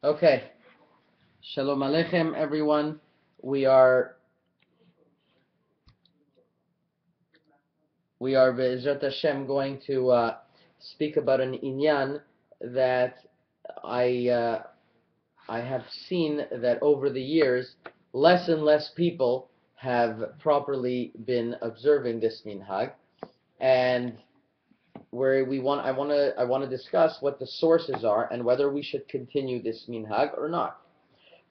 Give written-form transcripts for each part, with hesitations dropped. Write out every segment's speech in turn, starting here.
Okay. Shalom Aleichem, everyone. We are Be'ezrat Hashem going to speak about an inyan that I have seen that over the years, less and less people have properly been observing this minhag, and I want to discuss what the sources are and whether we should continue this minhag or not,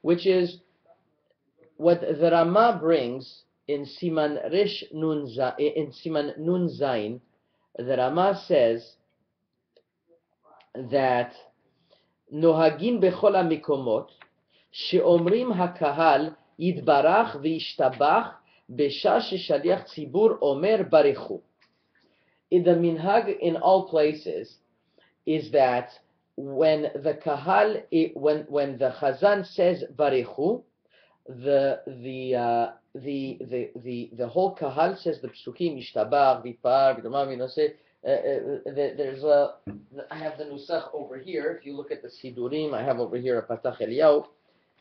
which is what the Rama brings in Siman Nun Zayin. The Rama says that Nohagin bechol hamikomot sheomrim hakahal yitbarach v'yishtabah besha sheshaliach tzibur omer Barekhu. In the minhag in all places is that when the kahal, when the chazan says Barekhu, the whole kahal says the psukim Yishtabah, VeYitpaar, there's I have the nusach over here. If you look at the sidurim, I have over here a Patach Eliyahu.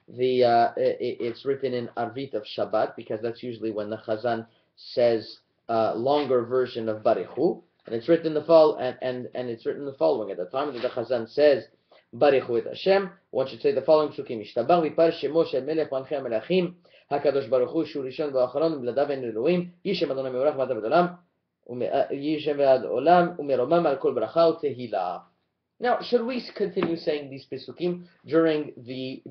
It's written in Arvit of Shabbat because that's usually when the chazan says longer version of Barekhu, and it's written the it's written the following. At the time that the chazan says Barekhu et Hashem, one should say the following psukim: Yishtabah VeYitpaar shemo shel melech malchei melachim hakadosh baruch hu shu rishon v'acharon v'ladav en Elohim yishem Adonai mevorach v'adav v'olam yishem v'ad olam umeromam al kol bracha u'tehila. Now, should we continue saying these pesukim during the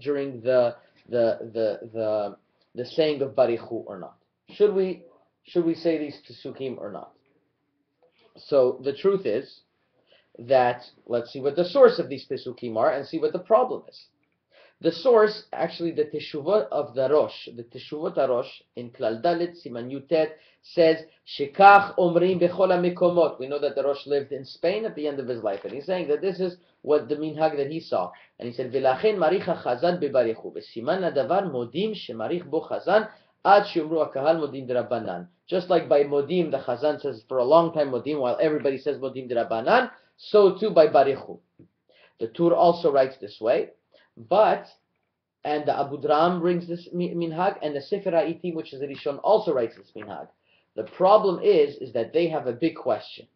saying of Barekhu or not? Should we say these pesukim or not? So the truth is that let's see what the source of these pesukim are and see what the problem is. The source, actually, the Teshuvot of the Rosh, the Teshuvot HaRosh in Klal Dalet Siman Yutet says Shekach Omrim Bechol HaMekomot. We know that the Rosh lived in Spain at the end of his life, and he's saying that this is what the minhag that he saw. And he said V'lachen Marich HaChazan BeBarekhu V'siman HaDavar Modim Shemarich Bo Chazan Ad Shemru HaKahal Modim D'Rabbanan. Just like by Modim, the Chazan says for a long time Modim, while everybody says Modim D'Rabbanan, so too by Barekhu. The Tur also writes this way. And the Abu Dram brings this minhag, and the Sefer HaItim, which is the Rishon, also writes this minhag. The problem is that they have a big question.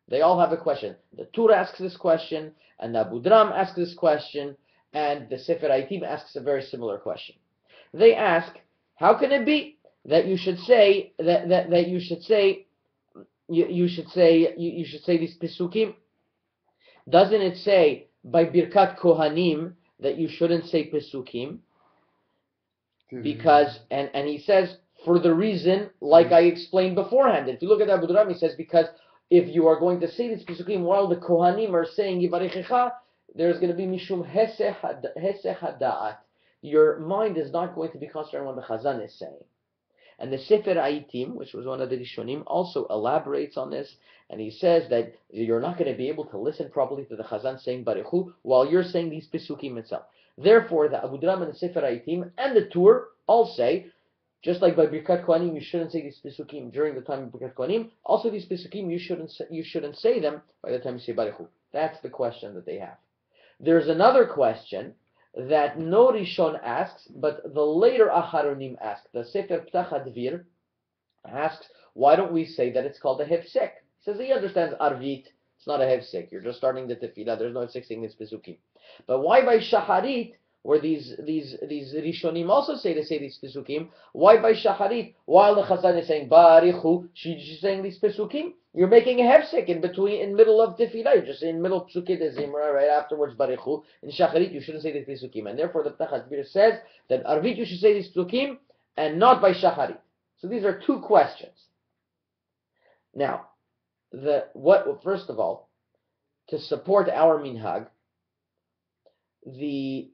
They all have a question. The Tur asks this question, and the Abu Dram asks this question, and the Sefer HaItim asks a very similar question. They ask, how can it be that you should say these pesukim? Doesn't it say by Birkat Kohanim that you shouldn't say pesukim? Because, and he says, for the reason, like I explained beforehand. If you look at Abu Dram, he says, because if you are going to say these pesukim while the Kohanim are saying Yivarechecha, there's going to be mishum hesech hada'at. Your mind is not going to be concentrated on what the Chazan is saying. And the Sefer HaItim, which was one of the Rishonim, also elaborates on this, and he says that you're not going to be able to listen properly to the Chazan saying Barekhu while you're saying these pesukim itself. Therefore, the Abu Dram and the Sefer HaItim and the Tur all say, just like by Birkat Kohanim, you shouldn't say these pesukim during the time of Birkat Kohanim. Also, these pesukim you shouldn't say them by the time you say Barekhu. That's the question that they have. There's another question that no Rishon asks, but the later Acharonim ask. The Sefer Ptach HaDvir asks, why don't we say that it's called a hefsek? He says he understands Arvit, it's not a hefsek. You're just starting the tefillah. There's no hefsek saying this pesukim. But why by Shacharit, where these Rishonim also say to say these pesukim, why by Shacharit, while the Chazan is saying Barekhu, she's saying these pesukim? You're making a hefsek in middle of tefillah. You're just in middle of psukei de zimra, right afterwards Barekhu. In Shacharit, you shouldn't say these pesukim, and therefore the Ptach HaDvir says that Arvit you should say these pesukim and not by Shacharit. So these are two questions. Now, first of all, to support our minhag, the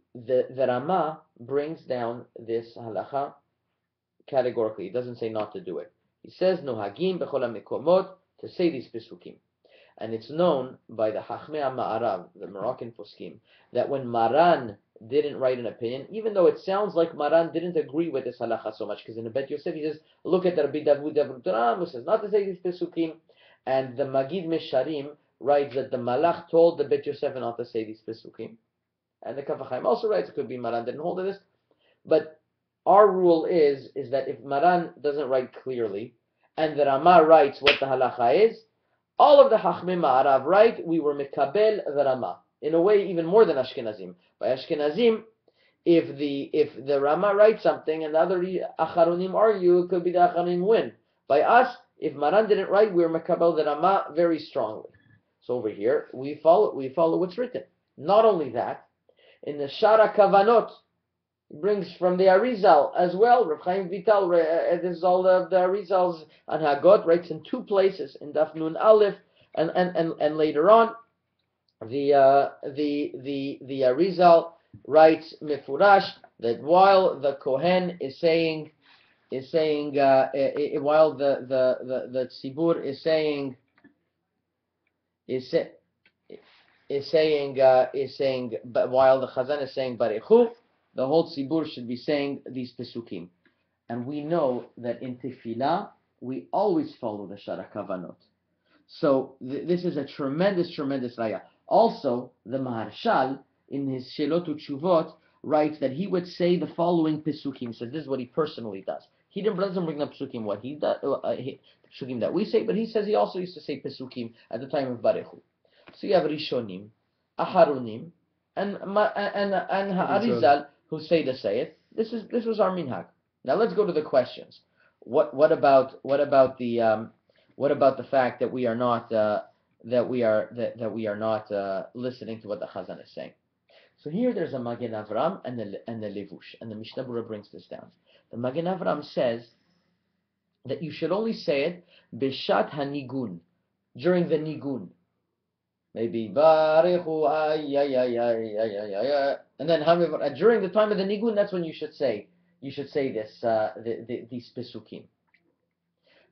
Rama brings down this halakha categorically. He doesn't say not to do it. He says nohagim bechol hamekomot, to say these pesukim. And it's known by the Chachmei HaMa'arav, the Moroccan poskim, that when Maran didn't write an opinion, even though it sounds like Maran didn't agree with this halakha so much, because in the Bet Yosef he says, look at the Rabbi Davud Abu Dram, who says not to say these pesukim, and the Magid Mesharim writes that the Malach told the Bet Yosef not to say these pesukim. and the Kaf HaChaim also writes. It could be Maran didn't hold to this, but our rule is that if Maran doesn't write clearly, and the Rama writes what the halakha is, all of the Hachmei Ma'arav write, we were mikabel the Rama. In a way, even more than Ashkenazim. By Ashkenazim, if the Rama writes something and the other Acharonim argue, it could be the Acharonim win. By us, if Maran didn't write, we were mikabel the Rama very strongly. So over here, we follow what's written. Not only that, in the Shara Kavanot, it brings from the Arizal as well. Rav Chaim Vital, this is all the Arizal's on Hagot, writes in two places, in Daf Nun Aleph, and later on, the Arizal writes Mefurash that while the Kohen is saying while the Tzibur is saying, but while the Chazan is saying Barekhu, the whole tzibur should be saying these pesukim. And we know that in tefillah, we always follow the Shara Kavanot. So this is a tremendous raya. Also, the Maharshal, in his Shelot Utshuvot, writes that he would say the following pesukim. So this is what he personally does. He doesn't bring up pesukim what he does, pesukim that we say, but he says he also used to say pesukim at the time of Barekhu. So you have Rishonim, Aharonim, and Ha'arizal, who say it. This was our minhag. Now let's go to the questions. What about the fact that we are not listening to what the Chazan is saying? So here there's a Magen Avram and the Levush, and the Mishnah Berurah brings this down. The Magen Avram says that you should only say it Bishat HaNigun, during the Nigun. Maybe Barekhu, and then during the time of the Nigun, that's when you should say this these pesukim.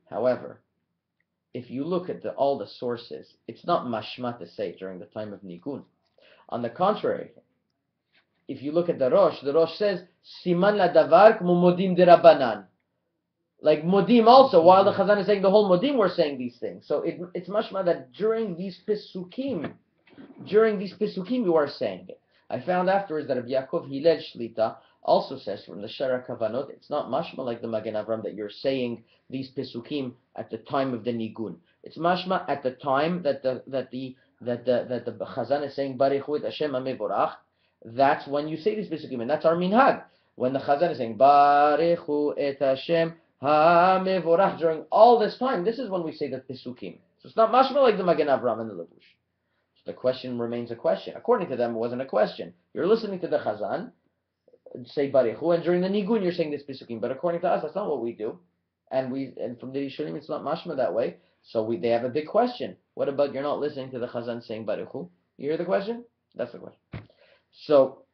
However, if you look at all the sources, it's not mashma to say during the time of Nigun. On the contrary, if you look at the Rosh says Siman la davar k'mo modim derabanan. Like Modim also, while the Chazan is saying the whole Modim, we're saying these things. So it's mashma that during these pesukim you are saying it. I found afterwards that Rabbi Yaakov Hillel Shlita also says from the Shara Kavanot, it's not mashma like the Magen Avram that you're saying these pesukim at the time of the Nigun. It's mashma at the time that the Chazan is saying Barekhu et Hashem HaMevorach. That's when you say these pesukim, and that's our minhag. When the Chazan is saying Barekhu et Hashem HaMevorach, during all this time, this is when we say the pesukim. So it's not mashma like the Magen Avram and the Levush. So the question remains a question. According to them, it wasn't a question. You're listening to the Chazan say Barekhu, and during the Nigun you're saying this pesukim. But according to us, that's not what we do. And from the Rishonim, it's not mashma that way. So they have a big question. What about you're not listening to the Chazan saying Barekhu? You hear the question? That's the question. So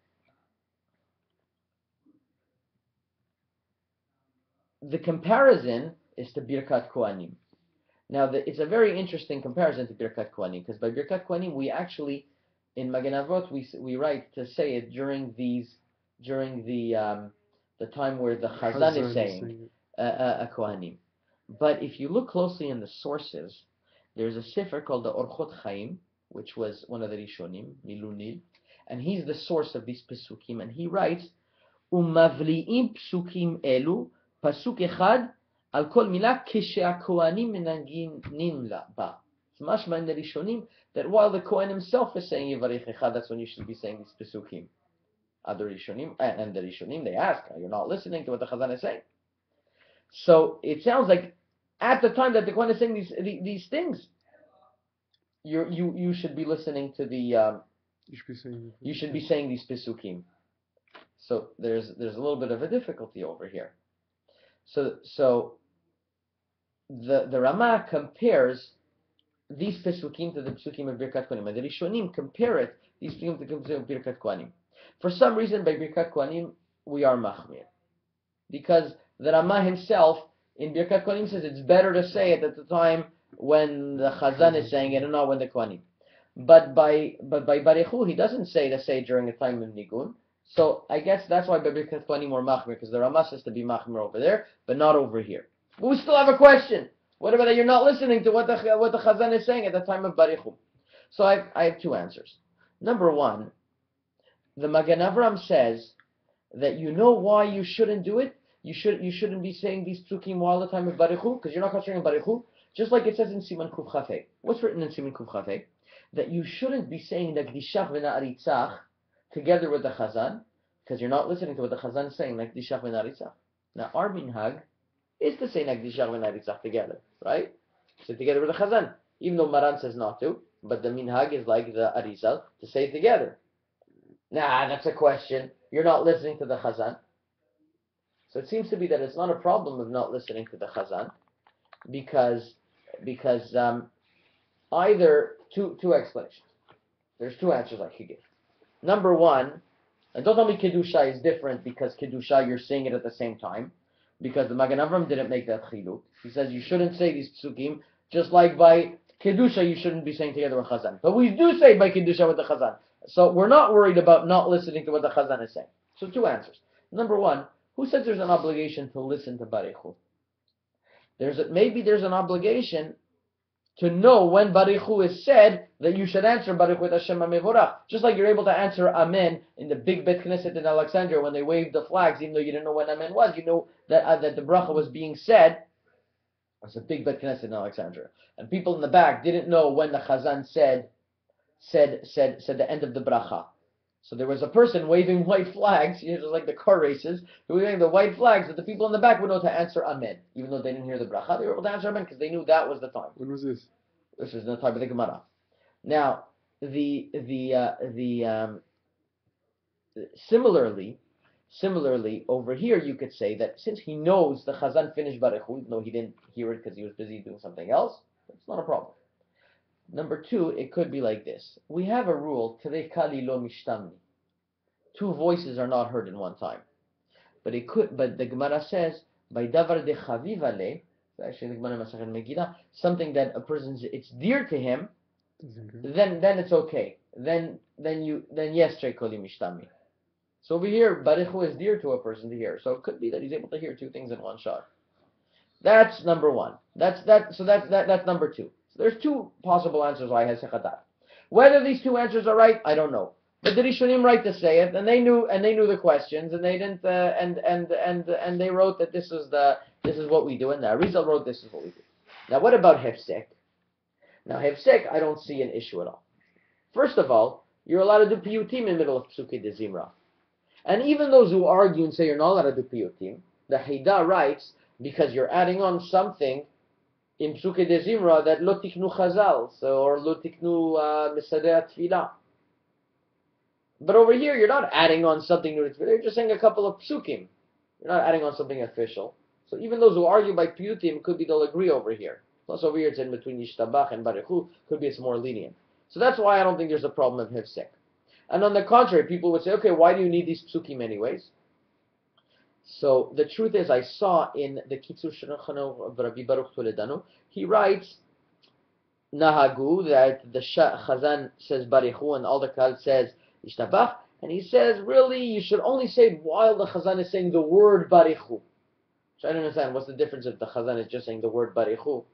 the comparison is to Birkat Kohanim. Now, it's a very interesting comparison to Birkat Kohanim, because by Birkat Kohanim, we actually, in Magen Avot, we write to say it during the time where the Chazan is saying a Kohanim. But if you look closely in the sources, there's a sefer called the Orchot Chaim, which was one of the Rishonim, Milunil, and he's the source of these pesukim, and he writes, Umavli'im psukim elu, pasuk echad, al kol milah kishe'akohanim menaginin ba. It's mashma in the Rishonim that while the Kohen himself is saying Yivarechecha, that's when you should be saying these pesukim. Other Rishonim, and the Rishonim, they ask, you're not listening to what the Chazan is saying. So it sounds like at the time that the Kohen is saying these things, you should be listening to the you should be saying these pesukim. So there's a little bit of a difficulty over here. So the Ramah compares these pesukim to the pesukim of Birkat Kohanim, and the Rishonim compare these pesukim to the pesukim of Birkat Kohanim. For some reason, by Birkat Kohanim we are machmir, because the Ramah himself in Birkat Kohanim says it's better to say it at the time when the Chazan is saying it and not when the Kohanim. But by Barekhu, he doesn't say to say during the time of Nigun. So I guess that's why by Birkat Kohanim we're machmir, because the Ramah says to be machmir over there, but not over here. But we still have a question. What about that you're not listening to what the Chazan is saying at the time of Barekhu? So I have two answers. Number one, the Magen Avram says that you know why you shouldn't do it? You shouldn't be saying these psukim all the time of Barekhu, because you're not concentrating on Barekhu. Just like it says in Siman Kuf Chafei. What's written in Siman Kuf Chafei? That you shouldn't be saying Nagdishach v'na'aritzach together with the Chazan, because you're not listening to what the Chazan is saying, Nagdishach v'na'aritzach. Now our minhag is to say Nagdishach v'na'aritzach together, right? So together with the Chazan, even though Maran says not to, but the minhag is like the Arizal to say it together. Nah, that's a question. You're not listening to the Chazan. So it seems to be that it's not a problem of not listening to the Chazan, because either two explanations. There's two answers I could give. Number one, and don't tell me Kedusha is different because Kedusha you're saying it at the same time, because the Magen Avram didn't make that chiluk. He says you shouldn't say these psukim, just like by Kedusha you shouldn't be saying together with Chazan. But we do say by Kedusha with the Chazan. So we're not worried about not listening to what the Chazan is saying. So two answers. Number one, who says there's an obligation to listen to Barekhu? Maybe there's an obligation to know when Barekhu is said that you should answer Barekhu with Hashem HaMevorach. Just like you're able to answer Amen in the big Bet Knesset in Alexandria when they waved the flags, even though you didn't know when Amen was. You know that the bracha was being said. It's a big Bet Knesset in Alexandria. And people in the back didn't know when the Chazan said the end of the bracha. So there was a person waving white flags, just like the car races, waving the white flags that the people in the back would know to answer Amen. Even though they didn't hear the bracha, they were able to answer Amen because they knew that was the time. When was this? This is the time of the Gemara. Now, similarly, over here you could say that since he knows the Chazan finished Barekhu, even though he didn't hear it because he was busy doing something else, it's not a problem. Number two, it could be like this. We have a rule, Terekali lo mishtamni. Two voices are not heard in one time. But the Gemara says, by davar de chavivale, actually the Gemara Masachet Megillah, something that a person's, it's dear to him, then it's okay. Then yes, Terekali mishtami. So over here, Barekhu is dear to a person to hear. So it could be that he's able to hear two things in one shot. That's number one. That's number two. So there's two possible answers why has Sechadat. Whether these two answers are right, I don't know. But the Rishonim right to say it, and they knew the questions, and they didn't, and they wrote that this is what we do, and the Arizal wrote this is what we do. Now, what about Hefsek? Now, Hefsek, I don't see an issue at all. First of all, you're allowed to do piyutim in the middle of Psuki de Zimra, and even those who argue and say you're not allowed to do piyutim, the Haidah writes because you're adding on something in Psuke de Zimra that lo tiknu chazal, or lo tiknu misadeh tefillah. But over here, you're not adding on something new to tefillah. You're just saying a couple of psukim. You're not adding on something official. So even those who argue by piyutim, could be they'll agree over here. Plus over here, it's in between Yishtabah and Barekhu. Could be it's more lenient. So that's why I don't think there's a problem of hefsek. And on the contrary, people would say, okay, why do you need these psukim anyways? So the truth is, I saw in the Kitzur Shulchan of Rabbi Baruch Toledano, he writes, Nahagu, that the Chazan says Barekhu and all the Kal says Yishtabah, and he says, really, you should only say it while the Chazan is saying the word Barekhu. So I don't understand, what's the difference if the Chazan is just saying the word Barekhu,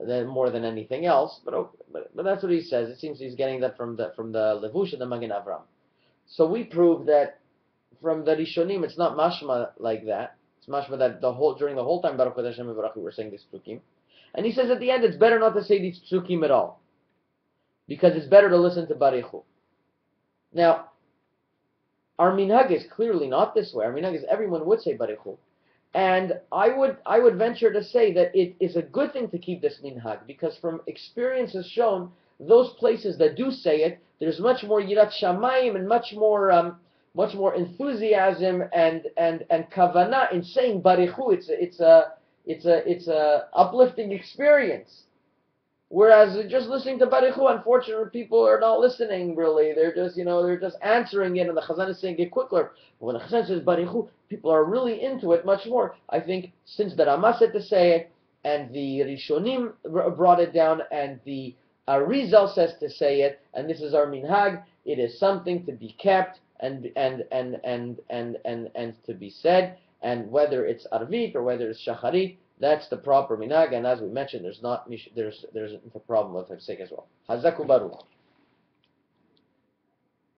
then more than anything else, but that's what he says. It seems he's getting that from the Levush and the Magen Avram. So we prove that from the Rishonim, it's not mashma like that. It's mashma that during the whole time Baruch Hashem Baruch we're saying these psukim. And he says at the end, it's better not to say these psukim at all, because it's better to listen to Barekhu. Now, our minhag is clearly not this way. Our minhag is everyone would say Barekhu, and I would venture to say that it is a good thing to keep this minhag, because from experience has shown those places that do say it, there's much more yirat shamayim and much more enthusiasm and kavanah in saying Barekhu. It's a uplifting experience. Whereas just listening to Barekhu, unfortunately, people are not listening really. They're just answering it, and the Chazan is saying it quicker. When the Chazan says Barekhu, people are really into it much more. I think since the Rama said to say it, and the Rishonim brought it down, and the Arizal says to say it, and this is our minhag, it is something to be kept and to be said, and whether it's Arvit or whether it's Shacharit, that's the proper minhag, and as we mentioned, there's a problem with Hefsek as well. Hazaku Baruch.